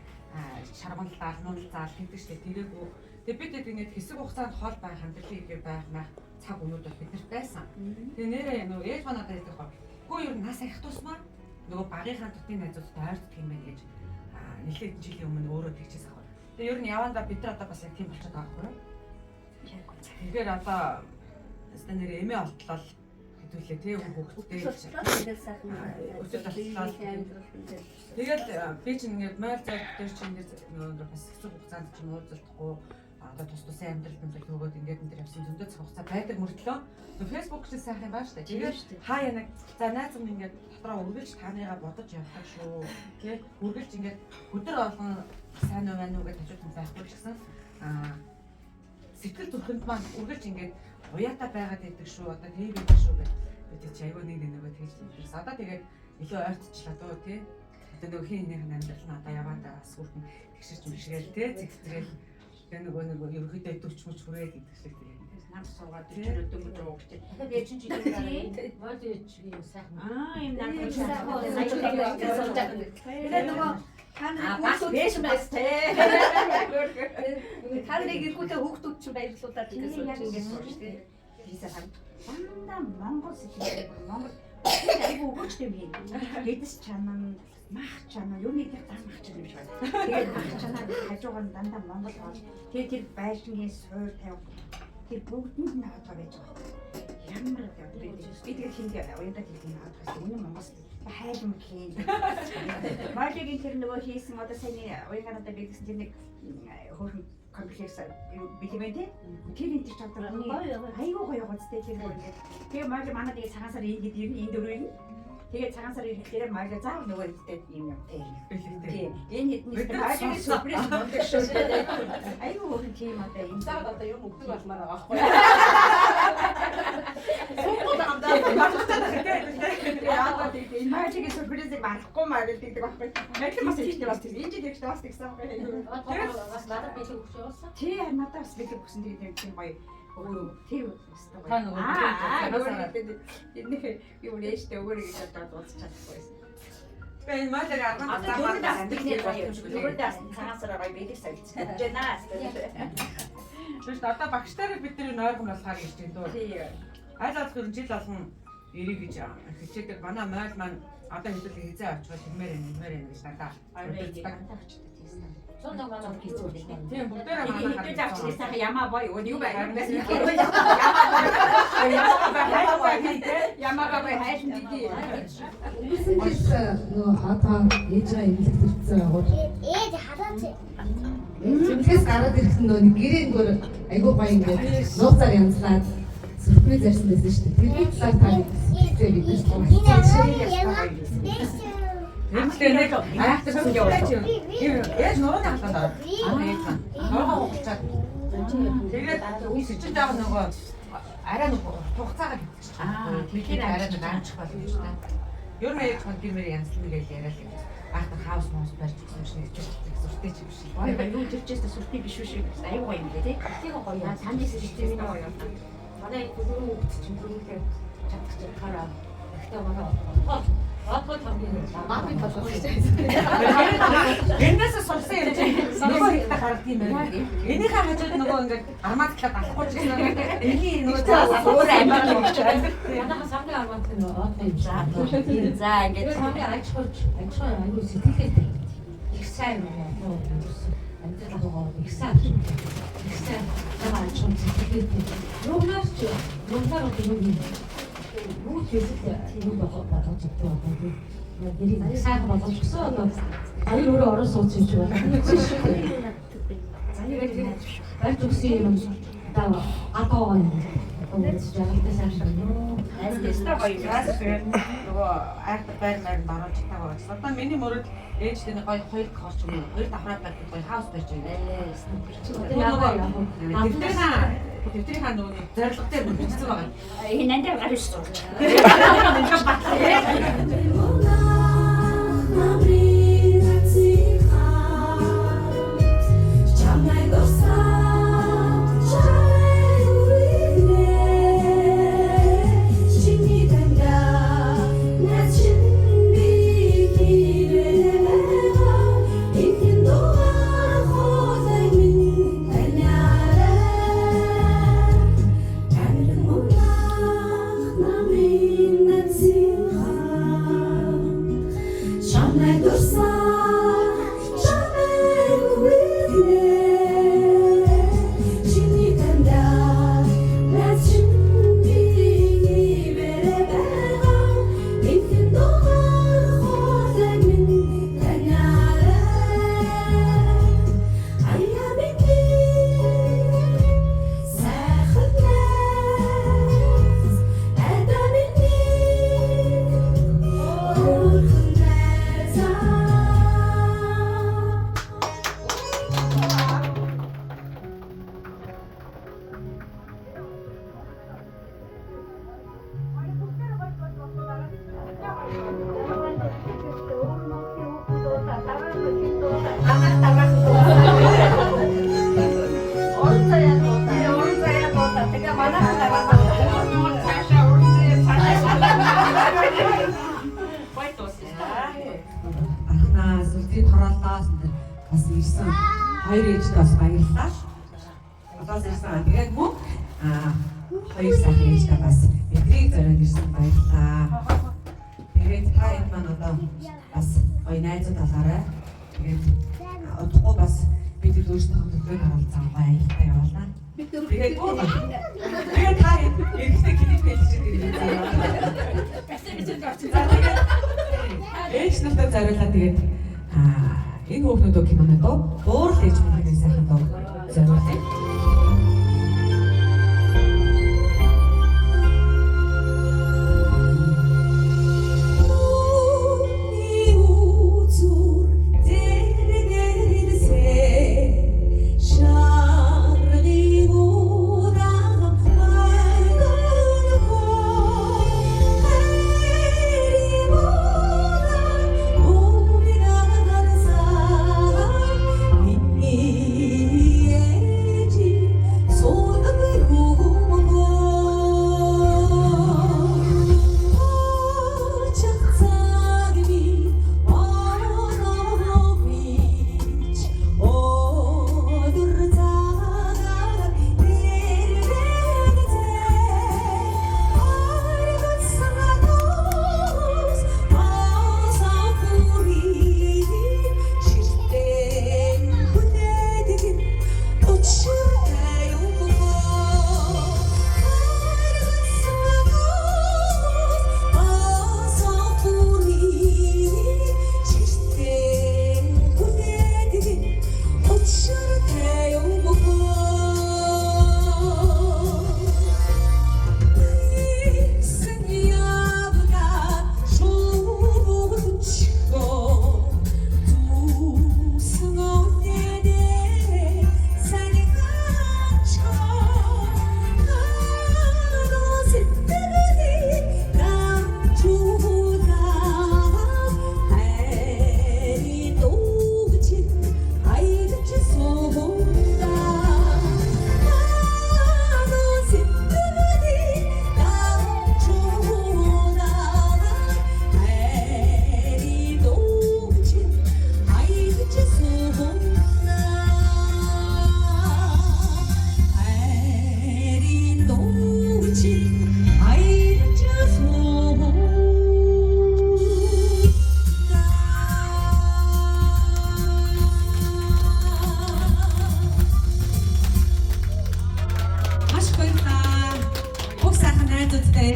шаргууллаа, нуулцаал гэдэг чинь тэрээгүй. Тэгээ бид ингээд хэсэг хугацаанд хоол байх амьдралын ихээр байх цаг өнүүд бол бид нарт байсан. Тэгээ нэрээ нөгөө ээж ба надад хэлдэг хоо. Үгүй ер нь нас их тусмаа нөгөө багийнхаа дотны найзуудтай ойртох юм байна гэж нэлээд жилийн өмнө өөрөө тэгчихсэн аахгүй. Тэгээ ер нь явандаа бид нар одоо бас яг тийм болчиход байгаа байхгүй юу? Тэгэхээр одоо станер эмээ олтлол хэдүүлээ тий хүүхдтэй өсөл таллал. Тэгээд би чинь ингээд мойл зайд дээр чинь ингээд нөгөө бас хэцүү хугацаанд чинь уулзалтахгүй одоо тус-тусын амьдралд нь төгөөд ингээд энэ төр явсан зөндөө цаг хугацаа байдаг мөртлөө Facebook чинь сайхан юм байна шүү дээ. Тэгээд хаяа нэг за найз минь ингээд дотроо үргэлж таныгаа бодож явдаг шүү. Тий үргэлж ингээд өдөр болгон сайн уу байна уу гэж хажууд нь байхгүй ч гэсэн сэтгэл зүрхэнд маань үргэлж ингээд уяатаа байгаад байдаг шүү. Одоо тийм байдаг шүү гэж бид чи айгүй нэг нөгөө тэгж хэлсэн. Одоо тэгээд илүү ойртчлаа дөө тий. Одоо нөгөө хин нэгэн амьдрал нь одоо яваадаа бас үрхэн тэгшэрч мэршгээл тий зэгцрээл тэгээ нөгөө ерөөхдөө идэвч мөч хүрээ гэдэг шиг тэгээ нам суугаад өчигдөр дөнгөж уугч. Тэгээд чинь чинь мод ичгийн сайхан. Ийм нам сайхан сая тэгээд нөгөө бас биш бас тий. Таныг иргүүтээ хүүхдүүд чинь баярлуулаад гэсэн чинь ингэж сууж тий. Тийсээ дандаа Монгол сэтгэлээр Монгол айгу өгчтэй юм. Эдэс чанаа мах чанаа юу нэг зам мах чанаа биш байна. Тэгээд мах чанаа хажуугаар нь дандаа Монгол бол тэгээд тэр байшингийн суур тавь тэр бүгдэнд нь хатгаа байж байгаа. Ямар би тэгээд хингээ уянтаа хэлсэн хатгаа үнэн Монгол хайл юм хийн. Мажигийн тэр нөгөө хийсэн одоо саяны уянгаанаа бигсэн тэр нэг хөөрхөн комплекс билимээ тий. Тэр энэ ч одоо айгуу гоё гоцтэй тэр ингээд. Тэгээ манай тэгээ цагаан сар ингээд энэ дөрөв нь. Тэгээ цагаан сар ирэхээр маяг заав нөгөө эдтэй юм юм тий. Тий. Энэ хэдний маягийн сюрприз болдог шүү дээ. Айгуу хөөрхөн тийм одоо энэ зав одоо юм өгдөг болмаар байгаа байхгүй. Супер амдаа багтаад хэрэгтэй. Яагаад тийм энэ маягийн сюрпризийг марахгүй маа гэдэг байхгүй. Маяг бас ихтэй бас тийм энэ дэвчтэй бас гэсэн байхгүй. Бас надад бэлэг өгч явуулсан. Тий надад бас бэлэг өгсөн тэгээд тийм гоё. Тийм өстой гоё. Та нөгөө энэ юу нээштэй өгөөрэй гэж одоо дуусч чадахгүй байсан. Тэгээ энэ маяг арган замаар амьдрэх зүгээр цагаан сар гоё бэлэг савьчихсан. Жэнаас. Тэгвэл одоо багштайраа бид нар нойрхон болохоор ирж байна дөө. Тий. Айл алхах жил болгон ирэх гэж хичээдэг. Манай мойл маань одоо хэдүүлээ хизээ очоод нэмэр гэж надаа. Тийм бүгдээ манай хэдүүлээ авчихсан сайхан ямаа бой юу байна? Ямаа бой хайсан дий. Үсэндээс нөгөө одоо ээжээ эмнэлэгт ирсэн байгуул. Ээж хараач. Зэмлэгээс гараад ирэхэд нөгөө гэрээнгээр айгуу гоё ингээд нууцаар янзлаад сүрприз ярьсан байсан шүү дээ. Тэрний талаар та хэлээ бид нар Нэмэлтэй нэг айхтар юм явуулчих юм. Яаж нуруу таглаад ээж маань нуруу уучаад. Тэгээд үсэж байгаа нөгөө арай нөгөө хугацаагаар хийчих. Тэгэхээр арай нэг амчих болох юм шүү дээ. Ер нь ээж маань гэмээр янзлна гэж яриа л юм. Ахтар хаус моус барьж өгсөн чинь ичүүлдэг сүртэй ч юм шиг. Ой юу жирчээс сүртэй биш үү шиг аюу гоё юм лээ тий. тийм гоё. Таны систем нь гоё. Манай гүрэн хөвгт чинь бүрүүлээ чадчих чинь хараа. Гэхдээ манай Аппа хамгийн Мапи толгой хийж Энэс сурсан юм чинь нөгөө их харагдсан юм байна. Энийхээ хажууд нөгөө ингээд армаадлаад алахгүй ч гэсэн энийг нөгөө өөр амиа гэж байна. Манайха самны армат нь одоо юм шаа. За ингээд самны ажихж аюу сэтгэлээ их сайн нөгөө амьдрал агуу их сайн намаа ажихж сэтгэлээ нуунаар одоо юу хийх юм болох бодож байгаа. Нэрийг сайн болгож өгсөн одоо аяр өөрөө орон сууц хийж байна. за яг Барьж өгсөн юм одоо атаа юм. Өнөөдөр жаргалтай сайшаа. айс теста гоё юм. нөгөө айх байр байр баруун чатаа байгаа. Одоо миний мөрөд ээжтэй гоё хоёр хорч юм. Хоёр давхраад байх гоё хаус барьж байна. Тэвтрийнхаа нөгөө зорилготой бүрдсэн байгаа. Энэ нандаа гарч сурч. Хоёр ээжтэй бас баярлалаа. Одоо зэрсэн тэгээд мөн хоёр сайхан ээжтэй бас бидний зориод ирсэн баярлалаа. Тэгээд та хэд маань одоо бас гоё найзууд талаарай. Тэгээд удахгүй бас бид өөрсдөө хөдөлгөөнд оролцсон баяртай явуулнаа. Тэгээд та эргэжтэй клип хэлж байгаа. Ээж нартай зориулаад тэгээд энэ хүүхнүүдөө кинонод уурал ээж мөнхний сайхан дуу зориулъя. Yeah.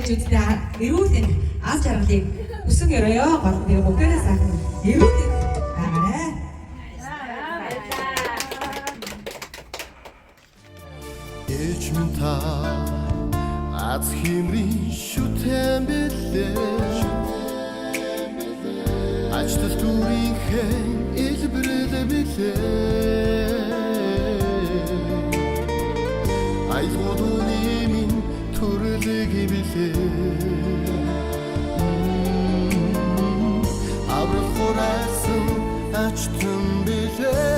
ээжүүдтэй эрүүл энэ аз жаргалыг өсөн өрөөё гол би бүгдээрээ сайхан эрүүл байгаарай. Ээж минь та аз химрийн шүтэн бэлээ Ажлал дүүрийнхэн илбэрэлэ билээ Айлгуудууны минь төрлөг билээ Аврал хурасан ачтан билээ